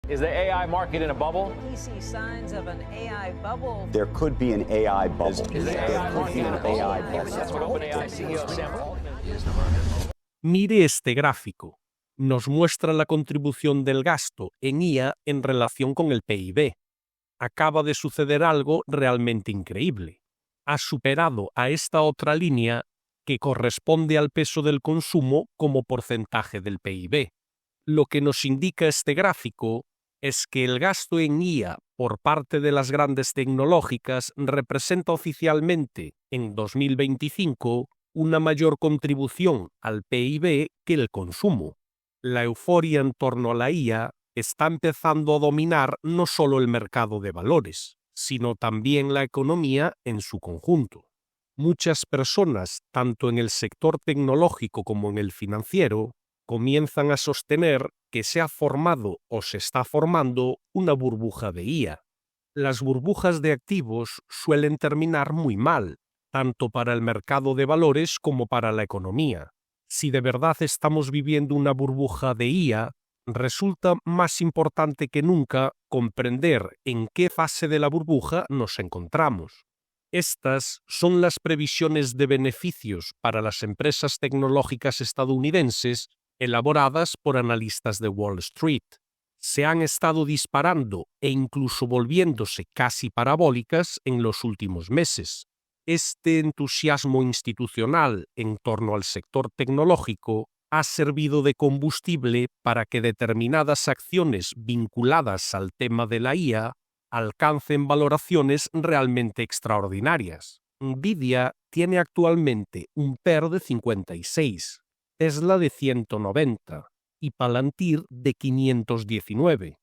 Is the AI market in a bubble? We see signs of an AI bubble. There could be an AI bubble. Is the There AI could market be in an a bubble? AI That's what bubble. OpenAI CEO Sam Altman is. Mire este gráfico. Nos muestra la contribución del gasto en IA en relación con el PIB. Acaba de suceder algo realmente increíble. Ha superado a esta otra línea que corresponde al peso del consumo como porcentaje del PIB. Lo que nos indica este gráfico es que el gasto en IA por parte de las grandes tecnológicas representa oficialmente en 2025 una mayor contribución al PIB que el consumo. La euforia en torno a la IA está empezando a dominar no solo el mercado de valores, sino también la economía en su conjunto. Muchas personas, tanto en el sector tecnológico como en el financiero, comienzan a sostener que se ha formado o se está formando una burbuja de IA. Las burbujas de activos suelen terminar muy mal, tanto para el mercado de valores como para la economía. Si de verdad estamos viviendo una burbuja de IA, resulta más importante que nunca comprender en qué fase de la burbuja nos encontramos. Estas son las previsiones de beneficios para las empresas tecnológicas estadounidenses elaboradas por analistas de Wall Street. Se han estado disparando e incluso volviéndose casi parabólicas en los últimos meses. Este entusiasmo institucional en torno al sector tecnológico ha servido de combustible para que determinadas acciones vinculadas al tema de la IA alcancen valoraciones realmente extraordinarias. Nvidia tiene actualmente un PER de 56, Tesla de 190 y Palantir de 519.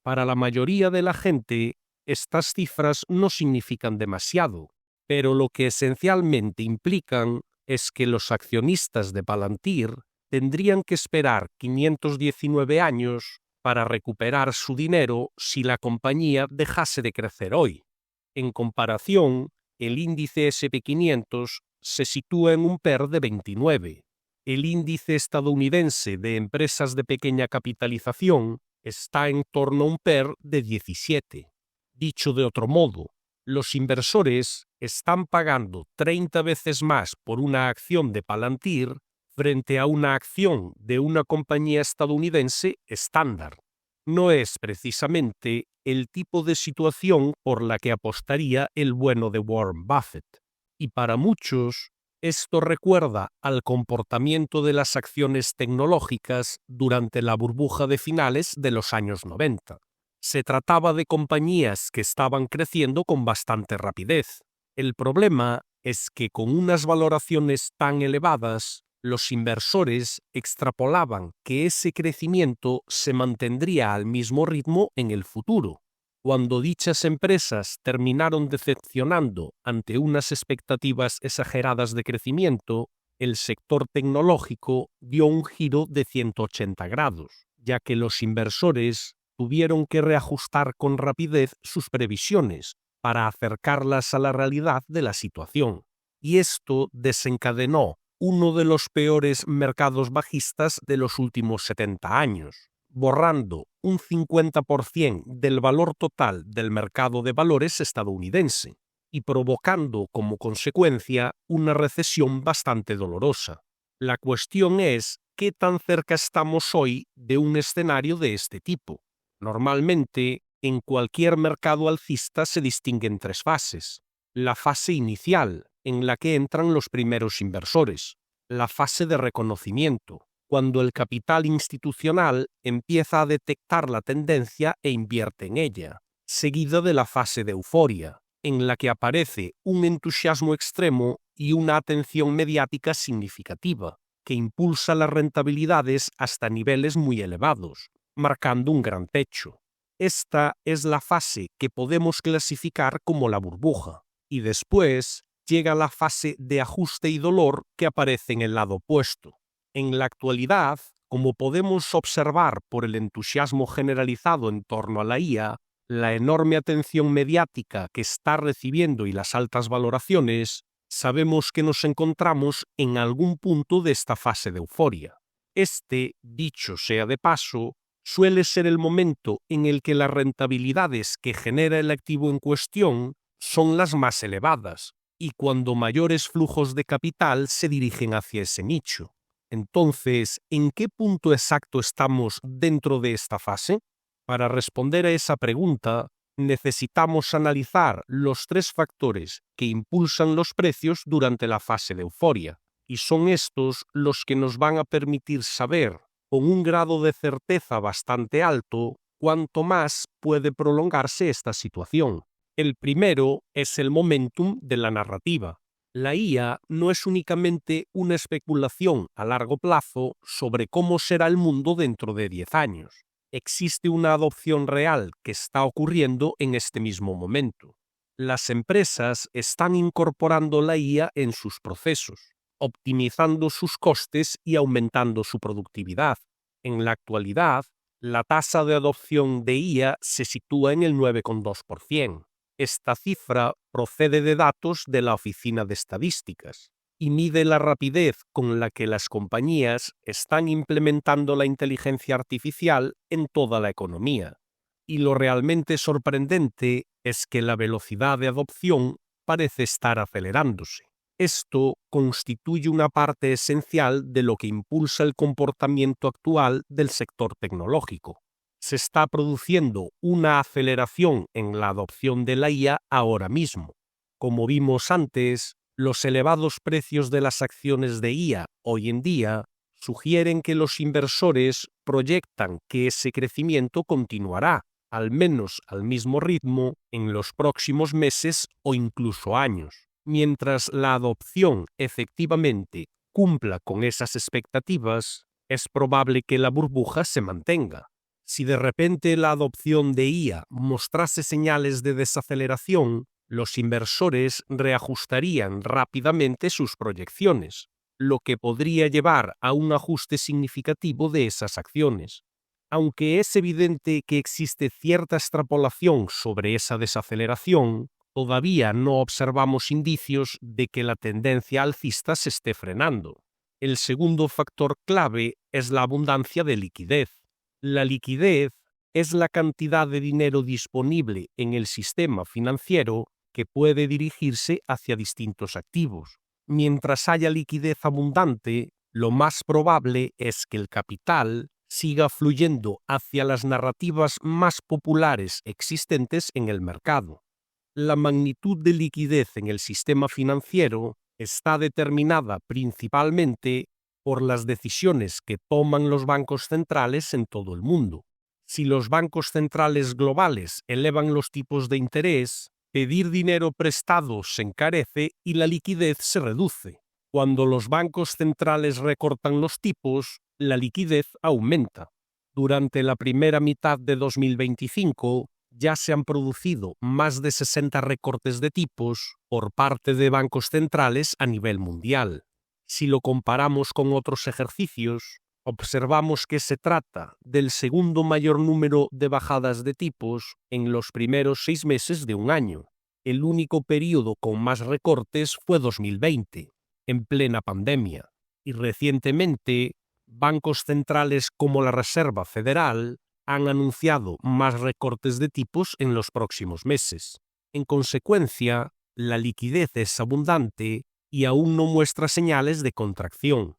Para la mayoría de la gente, estas cifras no significan demasiado, pero lo que esencialmente implican es que los accionistas de Palantir tendrían que esperar 519 años para recuperar su dinero si la compañía dejase de crecer hoy. En comparación, el índice S&P 500 se sitúa en un PER de 29. El índice estadounidense de empresas de pequeña capitalización está en torno a un PER de 17. Dicho de otro modo, los inversores están pagando 30 veces más por una acción de Palantir frente a una acción de una compañía estadounidense estándar. No es precisamente el tipo de situación por la que apostaría el bueno de Warren Buffett. Y para muchos, esto recuerda al comportamiento de las acciones tecnológicas durante la burbuja de finales de los años 90. Se trataba de compañías que estaban creciendo con bastante rapidez. El problema es que con unas valoraciones tan elevadas, los inversores extrapolaban que ese crecimiento se mantendría al mismo ritmo en el futuro. Cuando dichas empresas terminaron decepcionando ante unas expectativas exageradas de crecimiento, el sector tecnológico dio un giro de 180 grados, ya que los inversores tuvieron que reajustar con rapidez sus previsiones para acercarlas a la realidad de la situación. Y esto desencadenó uno de los peores mercados bajistas de los últimos 70 años, borrando un 50% del valor total del mercado de valores estadounidense y provocando como consecuencia una recesión bastante dolorosa. La cuestión es qué tan cerca estamos hoy de un escenario de este tipo. Normalmente, en cualquier mercado alcista se distinguen tres fases. La fase inicial, en la que entran los primeros inversores. La fase de reconocimiento, cuando el capital institucional empieza a detectar la tendencia e invierte en ella. Seguida de la fase de euforia, en la que aparece un entusiasmo extremo y una atención mediática significativa, que impulsa las rentabilidades hasta niveles muy elevados, marcando un gran techo. Esta es la fase que podemos clasificar como la burbuja, y después llega la fase de ajuste y dolor que aparece en el lado opuesto. En la actualidad, como podemos observar por el entusiasmo generalizado en torno a la IA, la enorme atención mediática que está recibiendo y las altas valoraciones, sabemos que nos encontramos en algún punto de esta fase de euforia. Este, dicho sea de paso, suele ser el momento en el que las rentabilidades que genera el activo en cuestión son las más elevadas y cuando mayores flujos de capital se dirigen hacia ese nicho. Entonces, ¿en qué punto exacto estamos dentro de esta fase? Para responder a esa pregunta, necesitamos analizar los tres factores que impulsan los precios durante la fase de euforia, y son estos los que nos van a permitir saber, con un grado de certeza bastante alto, cuánto más puede prolongarse esta situación. El primero es el momentum de la narrativa. La IA no es únicamente una especulación a largo plazo sobre cómo será el mundo dentro de 10 años. Existe una adopción real que está ocurriendo en este mismo momento. Las empresas están incorporando la IA en sus procesos, optimizando sus costes y aumentando su productividad. En la actualidad, la tasa de adopción de IA se sitúa en el 9,2%. Esta cifra procede de datos de la Oficina de Estadísticas y mide la rapidez con la que las compañías están implementando la inteligencia artificial en toda la economía. Y lo realmente sorprendente es que la velocidad de adopción parece estar acelerándose. Esto constituye una parte esencial de lo que impulsa el comportamiento actual del sector tecnológico. Se está produciendo una aceleración en la adopción de la IA ahora mismo. Como vimos antes, los elevados precios de las acciones de IA hoy en día sugieren que los inversores proyectan que ese crecimiento continuará, al menos al mismo ritmo, en los próximos meses o incluso años. Mientras la adopción efectivamente cumpla con esas expectativas, es probable que la burbuja se mantenga. Si de repente la adopción de IA mostrase señales de desaceleración, los inversores reajustarían rápidamente sus proyecciones, lo que podría llevar a un ajuste significativo de esas acciones. Aunque es evidente que existe cierta extrapolación sobre esa desaceleración, todavía no observamos indicios de que la tendencia alcista se esté frenando. El segundo factor clave es la abundancia de liquidez. La liquidez es la cantidad de dinero disponible en el sistema financiero que puede dirigirse hacia distintos activos. Mientras haya liquidez abundante, lo más probable es que el capital siga fluyendo hacia las narrativas más populares existentes en el mercado. La magnitud de liquidez en el sistema financiero está determinada principalmente por las decisiones que toman los bancos centrales en todo el mundo. Si los bancos centrales globales elevan los tipos de interés, pedir dinero prestado se encarece y la liquidez se reduce. Cuando los bancos centrales recortan los tipos, la liquidez aumenta. Durante la primera mitad de 2025, ya se han producido más de 60 recortes de tipos por parte de bancos centrales a nivel mundial. Si lo comparamos con otros ejercicios, observamos que se trata del segundo mayor número de bajadas de tipos en los primeros 6 meses de un año. El único periodo con más recortes fue 2020, en plena pandemia, y recientemente bancos centrales como la Reserva Federal han anunciado más recortes de tipos en los próximos meses. En consecuencia, la liquidez es abundante y aún no muestra señales de contracción.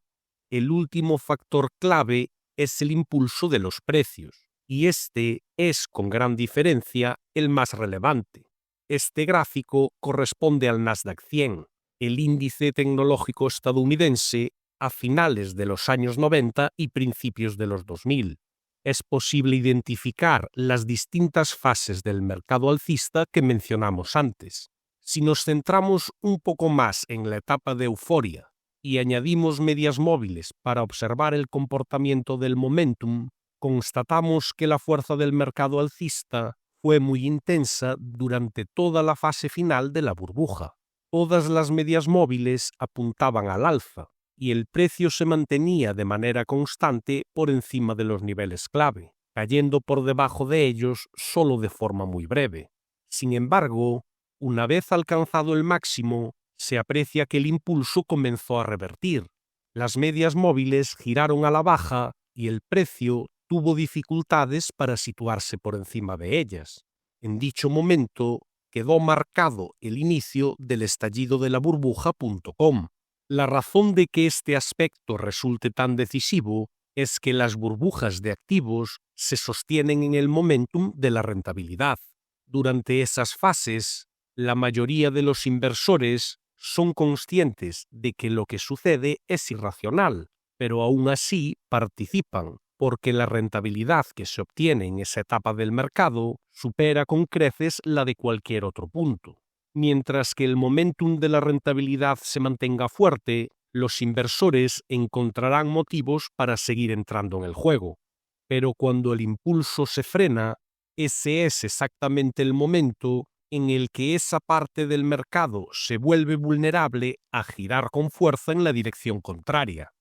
El último factor clave es el impulso de los precios, y este es, con gran diferencia, el más relevante. Este gráfico corresponde al Nasdaq 100, el índice tecnológico estadounidense, a finales de los años 90 y principios de los 2000. Es posible identificar las distintas fases del mercado alcista que mencionamos antes. Si nos centramos un poco más en la etapa de euforia y añadimos medias móviles para observar el comportamiento del momentum, constatamos que la fuerza del mercado alcista fue muy intensa durante toda la fase final de la burbuja. Todas las medias móviles apuntaban al alza y el precio se mantenía de manera constante por encima de los niveles clave, cayendo por debajo de ellos solo de forma muy breve. Sin embargo, una vez alcanzado el máximo, se aprecia que el impulso comenzó a revertir. Las medias móviles giraron a la baja y el precio tuvo dificultades para situarse por encima de ellas. En dicho momento, quedó marcado el inicio del estallido de la burbuja.com. La razón de que este aspecto resulte tan decisivo es que las burbujas de activos se sostienen en el momentum de la rentabilidad. Durante esas fases, la mayoría de los inversores son conscientes de que lo que sucede es irracional, pero aún así participan, porque la rentabilidad que se obtiene en esa etapa del mercado supera con creces la de cualquier otro punto. Mientras que el momentum de la rentabilidad se mantenga fuerte, los inversores encontrarán motivos para seguir entrando en el juego. Pero cuando el impulso se frena, ese es exactamente el momento en el que esa parte del mercado se vuelve vulnerable a girar con fuerza en la dirección contraria.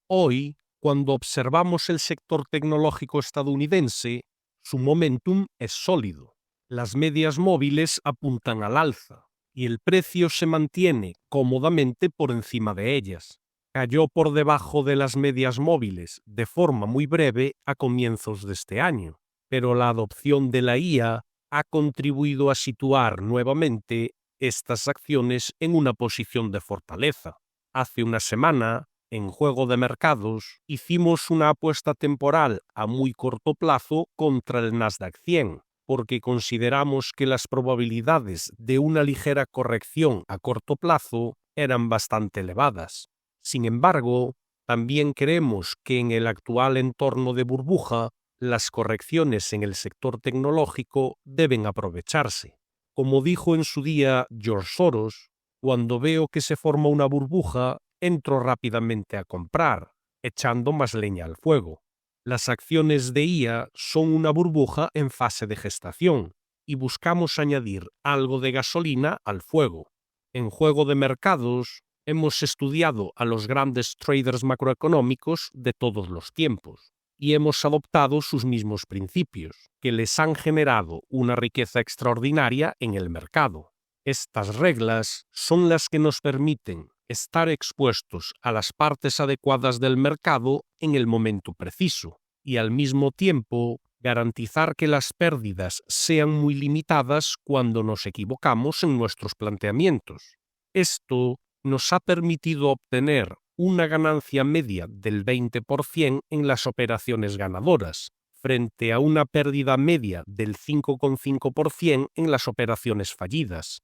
Hoy, cuando observamos el sector tecnológico estadounidense, su momentum es sólido. Las medias móviles apuntan al alza y el precio se mantiene cómodamente por encima de ellas. Cayó por debajo de las medias móviles de forma muy breve a comienzos de este año, pero la adopción de la IA ha contribuido a situar nuevamente estas acciones en una posición de fortaleza. Hace una semana, en Juego de Mercados, hicimos una apuesta temporal a muy corto plazo contra el Nasdaq 100, porque consideramos que las probabilidades de una ligera corrección a corto plazo eran bastante elevadas. Sin embargo, también creemos que en el actual entorno de burbuja, las correcciones en el sector tecnológico deben aprovecharse. Como dijo en su día George Soros, cuando veo que se forma una burbuja, entro rápidamente a comprar, echando más leña al fuego. Las acciones de IA son una burbuja en fase de gestación y buscamos añadir algo de gasolina al fuego. En Juego de Mercados, hemos estudiado a los grandes traders macroeconómicos de todos los tiempos y hemos adoptado sus mismos principios, que les han generado una riqueza extraordinaria en el mercado. Estas reglas son las que nos permiten estar expuestos a las partes adecuadas del mercado en el momento preciso y al mismo tiempo garantizar que las pérdidas sean muy limitadas cuando nos equivocamos en nuestros planteamientos. Esto nos ha permitido obtener una ganancia media del 20% en las operaciones ganadoras, frente a una pérdida media del 5,5% en las operaciones fallidas.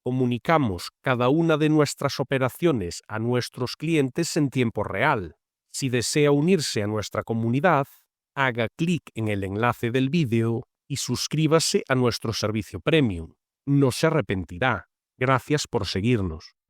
Comunicamos cada una de nuestras operaciones a nuestros clientes en tiempo real. Si desea unirse a nuestra comunidad, haga clic en el enlace del vídeo y suscríbase a nuestro servicio premium. No se arrepentirá. Gracias por seguirnos.